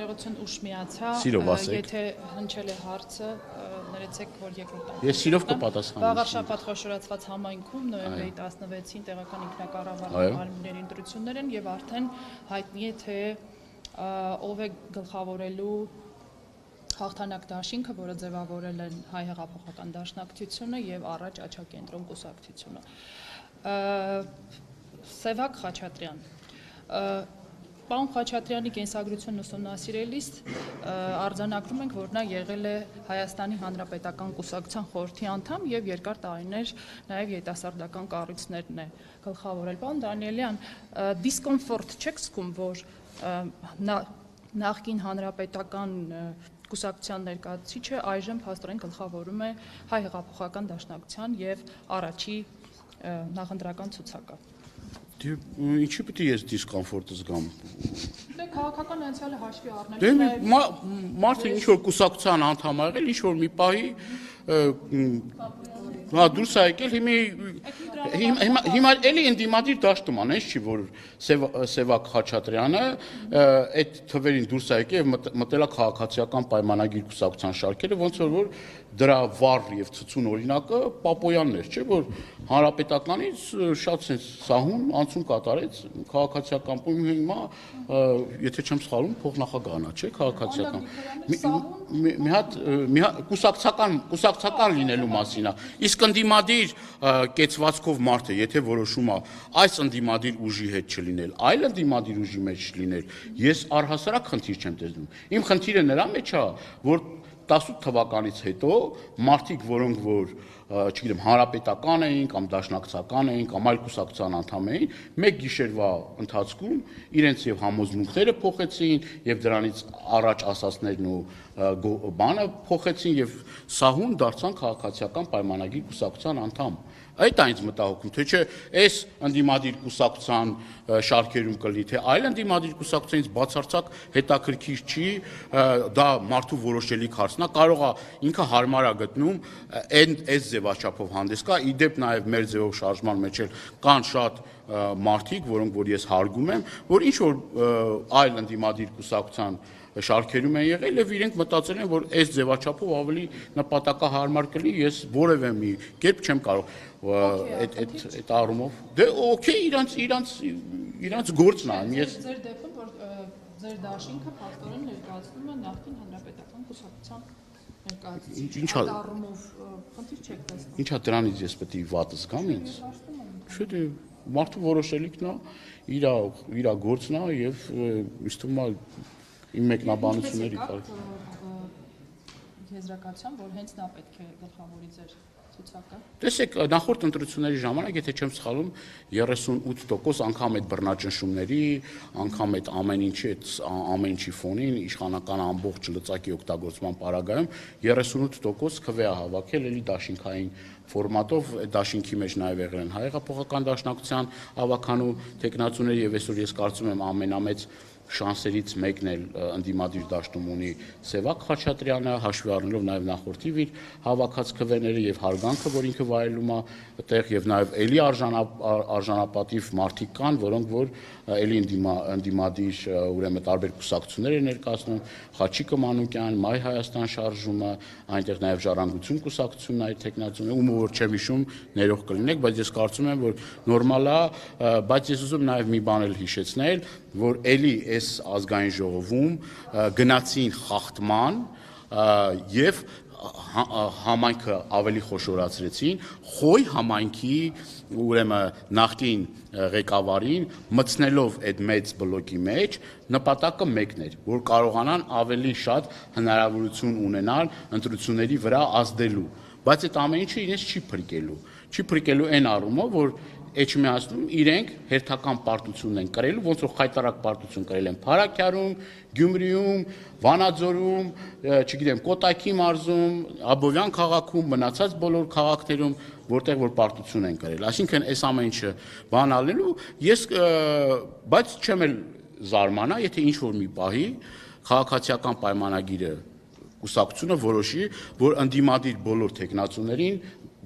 շնորհակալություն ուշ միացա, եթե հնչել է հարցը, ներեցեք, որ երկրորդ անգամ։ Ես սիրով կպատասխանեմ։ Վաղ շաբաթ խոշորացված համայնքում նոյեմբերի 16-ին տեղական ինքնակառավարման մարմինների ընտրություններ են եւ արդեն հայտնի է թե ով է գլխավորելու հաղթանակ դաշինքը, որը ձևավորել են Հայ հեղափոխական դաշնակցությունը եւ առաջ Աչակենտրոն կուսակցությունը։ Սևակ Խաչատրյան Պարոն Խաչատրյանի կենսագրությունն ուսումնասիրելիս արձանագրում ենք, որ նա եղել է Հայաստանի Հանրապետական կուսակցության խորհրդի անդամ եւ երկար տարիներ նաեւ երիտասարդական կառույցներն է գլխավորել։ Պարոն Դանիելյան, դիսկոմֆորտ չեք զգում, որ նախկին հանրապետական կուսակցության ներկայացուցիչը այժմ փաստորեն գլխավորում է Հայ հեղափոխական դաշնակցության եւ առաջի նախընտրական ցուցակը։ Ինչի՞ պետք է ես դիսկոմֆորտ զգամ։ Դե քաղաքական անցյալը հաշվի առնելու։ Մարդը ինչ որ կուսակցության անդամ ա եղել, ինչ որ մի պահի դուրս ա եկել, հիմա էլի ընդդիմադիր դաշտում ան, հենց չի, որ Սևակ Խաչատրյանը այդ թվերին դուրս ա եկել եւ մտել է քաղաքացիական պայմանագիր կուսակցության շարքերը, ոնց որ դրա վառ եւ ցցուն օրինակը Պապոյանն էր, չէ՞, որ հանրապետականից շատ sense սահուն անցում կատարեց քաղաքացիական հիմա, եթե չեմ սխալվում, փոխնախագահն է, չէ՞, քաղաքացիական։ Մի հատ կուսակցական լինելու մասին է։ Իսկ ընդդիմադիր կեցվածքով մարդը, եթե որոշում է այս ընդդիմադիր ուժի հետ չլինել, այլ ընդդիմադիր ուժի մեջ լինել, ես առհասարակ խնդիր չեմ տեսնում։ Իմ խնդիրը նրա մեջ է, որ 18 թվականից հետո մարդիկ, որոնք որ չգիտեմ, հանրապետական էին կամ դաշնակցական էին կամ այլ կուսակցության անդամ էին, մեկ գիշերվա ընթացքում իրենց եւ համոզմունքները փոխեցին եւ դրանից առաջ ասածներն ու բանը փոխեցին եւ սահուն դարձան քաղաքացիական պայմանագիր կուսակցության անդամ։ Այդ այնց մտահոգում, թե չէ այս ընդդիմադիր կուսակցության շարքերում կլինի, թե այլ ընդդիմադիր կուսակցությունից բացարձակ հետաքրքիր չի, դա մարդու որոշելիք հարցն է, կարող է ինքը հարմար է գտնում այս ձևաչափով հանդես գա, իդեպ նաև մեր ձևով շարժման մեջ էլ կան շատ մարդիկ, որոնք որ ես հարգում եմ, որ ինչ որ այլ ընդդիմադիր կուսակցության շարքերում են եղել եւ իրենք մտածել են, որ այս ձևաչափով ավելի նպատակահարմար կլինի, ես որևէ մի կերպ չեմ կարող այդ առումով։ Դե օքեյ, իրանց գործն է, ես ձեր դեպքում որ ձեր դաշինքը փաստորեն ներկայացնում է նախկին հանրապետական կուսակցության ներկայացուցիչ։ Այդ առումով խնդիր չեք տեսնում։ Ինչա դրանից ես պետք է վատ զգամ ինձ։ Չէ՞ դե մարդու որոշելիքն է, իր գործն է եւ ինձ թվում է իմ մեկնաբանությունների կար։ Եզրակացության, որ հենց նա պետք է գլխավորի ձեր ցուցակը։ Տեսեք, նախորդ ընտրությունների ժամանակ, եթե չեմ սխալվում, 38% անգամ այդ բռնաճնշումների, անգամ այդ ամեն ինչի ֆոնին իշխանական ամբողջ լծակի օգտագործման պարագայում 38% քվե է հավաքել էլի դաշինքային ֆորմատով, դաշինքի մեջ նաև եղել են Հայ հեղափոխական դաշնակցության ավականու տեխնացուներ եւ այսօր ես կարծում եմ ամենամեծ շանսերից մեկն էլ ընդդիմադիր դաշտում ունի Սևակ Խաչատրյանը, հաշվի առնելով նաև նախորդիվ իր հավաքած քվեները եւ հարգանքը, որ ինքը վայելում է այդտեղ եւ նաև էլի արժանապատիվ մարդիկ կան, որոնք որ էլի ընդդիմադիր ուրեմն տարբեր կուսակցություններ են ներկայացնում, Խաչիկը Մանուկյան, Մայ Հայաստան շարժումը, այնտեղ նաև Ժառանգություն կուսակցությունն այդ տեխնացիաները, ում որ չեմ հիշում, ներող կլինեք, բայց ես կարծում եմ, որ նորմալ է, բայց ես ուզում նաև մի բան էլ հիշեցնել, որ էլի այս ազգային ժողովում գնացին խախտման եւ համայնքը ավելի խոշորացրեցին, խոյ համայնքի ուրեմն նախկին ղեկավարին մտցնելով այդ մեծ բլոկի մեջ նպատակը մեկն էր, որ կարողանան ավելի շատ հնարավորություն ունենալ ընտրությունների վրա ազդելու, բայց այդ ամեն ինչը իրենց չի փրկելու այն առումով, որ Էջմիածնում իրենք հերթական պարտությունն են կրելու, ոնց որ խայտարակ պարտություն կրել են Փարաքյարում, Գյումրիում, Վանաձորում, չգիտեմ, Կոտայքի մարզում, Աբովյան քաղաքում, մնացած բոլոր քաղաքներում, որտեղ որ պարտություն են կրել։ Այսինքն այս ամեն ինչը բանալելու, բայց չեմ էլ զարմանա, եթե ինչ որ մի պահի քաղաքացիական պայմանագիրը կուսակցությունը որոշի, որ ընդդիմադիր բոլոր տեխնացուներին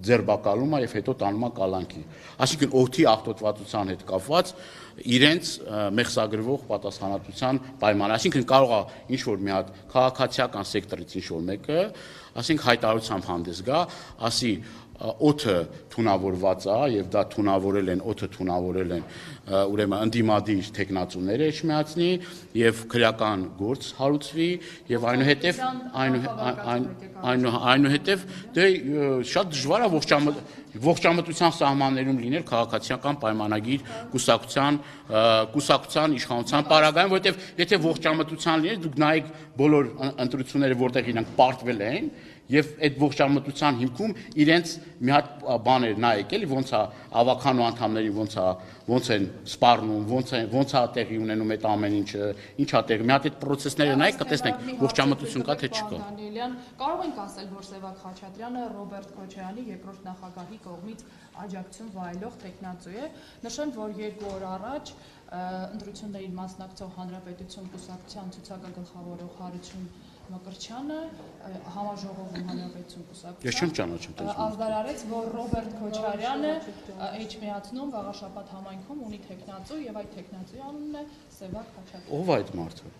ձերբակալում է եւ հետո տանում է կալանքի։ Այսինքն օդի աղտոտվածության հետ կապված իրենց մեղսագրվող պատասխանատվության պայման, այսինքն կարող է ինչ որ մի հատ քաղաքացիական սեկտորից ինչ որ մեկը, ասենք հայտարարությամբ հանդես գա, ասի օդը թունավորված է եւ դա թունավորել են, օդը թունավորել են, ուրեմն ընդդիմադիր տեխնացուները էջմիածնի եւ քրեական գործ հարուցվի եւ այնուհետեւ դե շատ դժվար է ողջամտության սահմաններում լինել քաղաքացիական պայմանագիր կուսակցության իշխանության պարագայում, որովհետեւ եթե ողջամտության լիներ, դուք նայեք բոլոր ընտրությունները, որտեղ իրանք պարտվել են եւ այդ ողջամտության հիմքում իրենց մի հատ բաներ նայեք էլի ոնց է ավականու անդամներին ոնց են սպառնում ոնց է տեղի ունենում այդ ամեն ինչը ինչ է տեղի մի հատ այդ process-ները նայեք կտեսնեք ողջամտություն կա թե չկա կարող ենք ասել որ Սևակ Խաչատրյանը Ռոբերտ Քոչարյանի երկրորդ նախագահի կողմից աջակցություն վայելող տեխնացու է նշեմ որ 2 օր առաջ ընտրություններին մասնակցող Հանրապետություն կուսակցության ցուցակագլխավորող Հարություն Մկրտչյանը համաժողովում Հանրապետություն կուսակցության ազդարարեց, որ Ռոբերտ Քոչարյանը էջմիածնում Վաղաշապատ համայնքում ունի տեխնացու եւ այդ տեխնացուի անունն է Սևակ Խաչատրյան։ Ո՞վ է այդ մարդը։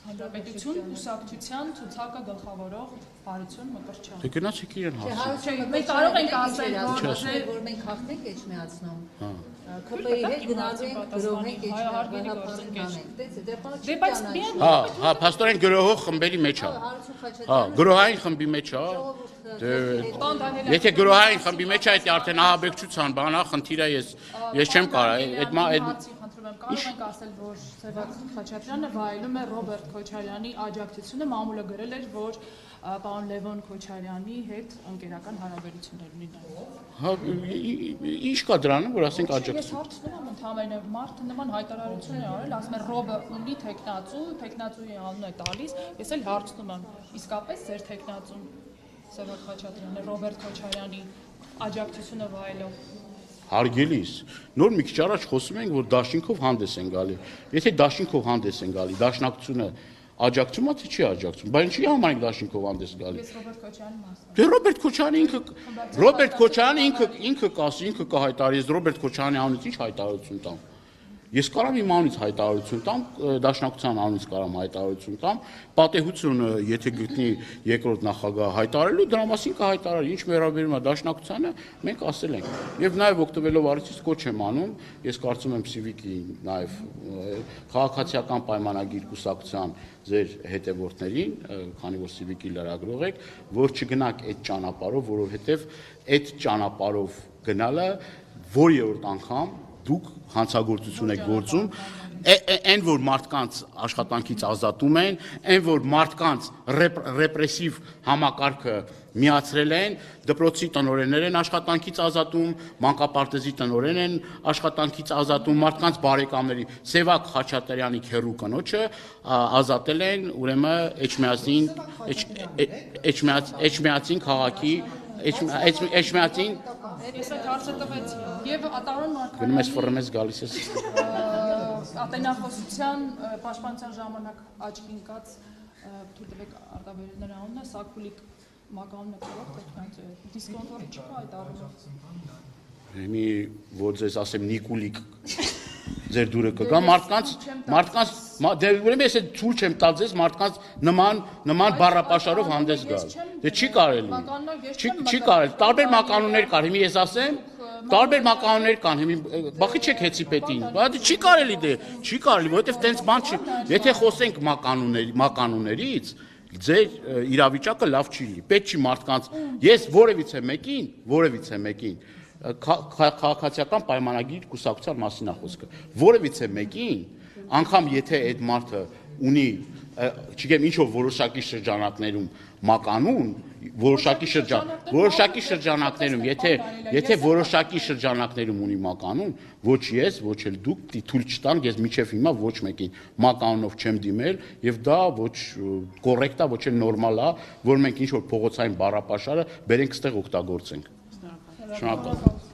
Հանրապետություն կուսակցության ցուցակը գլխավորող Հարություն Մկրտչյան։ Դե գնացեք իրեն հասցրեք։ Մենք կարող ենք ասել, որ մենք հաղթենք էջմիածնում։ ԿՊ-ի հետ գնալու ենք գրող ենք էջմիածնում։ Հա, փաստորեն գրողող խմբերի մեջ է։ Հա, գրողային խմբի մեջ է։ Եթե գրողային խմբի մեջ է, այդ արդեն ահաբեկչության բան է, խնդիրը ես չեմ կարող, Կարող ենք ասել, որ Սևակ Խաչատրյանը վայելում է Ռոբերտ Քոչարյանի աջակցությունը, մամուլը գրել էր, որ պարոն Լևոն Քոչարյանի հետ ընկերական հարաբերություններ ունի նա։ Հա, ինչ կա դրանում, որ ասենք աջակցություն։ Ես հարցնում եմ ընդհանրապես մարդը նման հայտարարություն է արել, ասում է Ռոբերտ ունի տեխնացուի անունը է տալիս, ես էլ հարցնում եմ, իսկապես ձեր տեխնացուն Սևակ Խաչատրյանը Ռոբերտ Քոչարյանի աջակցությունը վայելող Հարգելիս, նոր մի քիչ առաջ խոսում ենք, որ դաշինքով հանդես են գալի։ Եթե դաշինքով հանդես են գալի, դաշնակցությունը աջակցում է թե չի աջակցում։ Բայց ինչի համար ենք դաշինքով հանդես գալի։ Ես Ռոբերտ Քոչարյանի մասն եմ։ Դե Ռոբերտ Քոչարյանը ինքը կասի, ինքը կհայտարարի, ես Ռոբերտ Քոչարյանի անունից ինչ հայտարարություն տամ։ Ես կարամ իմ անունից հայտարարություն տամ, դաշնակցության անունից կարամ հայտարարություն տամ, պատեհությունը, եթե գտնի երկրորդ նախագահ հայտարարելու, դրա մասին կհայտարարի, ինչ վերաբերում է դաշնակցությանը, մենք ասել ենք։ Եվ նաև օգտվելով առիթից կոչ եմ անում, ես կարծում եմ Civic-ի նաև քաղաքացիական պայմանագիր կուսակցության ձեր հետևորդներին, քանի որ Civic-ի լրագրող եք, որ չգնաք այդ ճանապարհով, որովհետև այդ ճանապարհով գնալը որևէ անգամ դուք հանցագործություն եք գործում, այն որ մարդկանց աշխատանքից ազատում են, այն որ մարդկանց ռեպրեսիվ համակարգը միացրել են, դպրոցի տնօրեններ են աշխատանքից ազատում, մանկապարտեզի տնօրեն են աշխատանքից ազատում, մարդկանց բարեկամների Սևակ Խաչատրյանի քեռու կնոջը ազատել են, ուրեմն Էջմիածին քաղաքի Էջմիածին Ես այդ հարցը տվեցի եւ Ատարոն Մարկարյանի գնում ես ֆռմես գալիս ես ատենախոսության պաշտպանության ժամանակ աչքի ընկած թույլ տվեք արտաբերել նրա անունը Սակուլիկ մականունը կարող տեխնացու է դիսկոնտորի չկա այդ առումով Մի որ ձեզ ասեմ Նիկուլիկ ձեր դուրը կգա մարդկանց դե ուրեմն ես այդ ցույց չեմ տալ ձեզ մարդկանց նման բառապաշարով հանդես գալ դե չի կարելի չի կարելի տարբեր մականուններ կար հիմա ես ասեմ տարբեր մականուններ կան հիմա բախի չեք հեծի պետին բայց չի կարելի դե չի կարելի որովհետև տենց բան չի եթե խոսենք մականուններից ձեր իրավիճակը լավ չի լինի պետք չի մարդկանց ես որևիցե մեկին քաղաքացիական պայմանագիր կուսակցության մասին է խոսքը որևիցե մեկին անգամ եթե այդ մարդը ունի չգիտեմ ինչ-որ որոշակի շրջանակներում մականուն որոշակի շրջանակներում եթե որոշակի շրջանակներում ունի մականուն ոչ ես ոչ էլ դուք թույլ չտանք ես միջև հիմա ոչ մեկին մականունով չեմ դիմել եւ դա ոչ կոռեկտ է ոչ էլ նորմալ է որ մենք ինչ-որ փողոցային բառապաշարը բերենք ստեղ օգտագործենք Շնորհակալ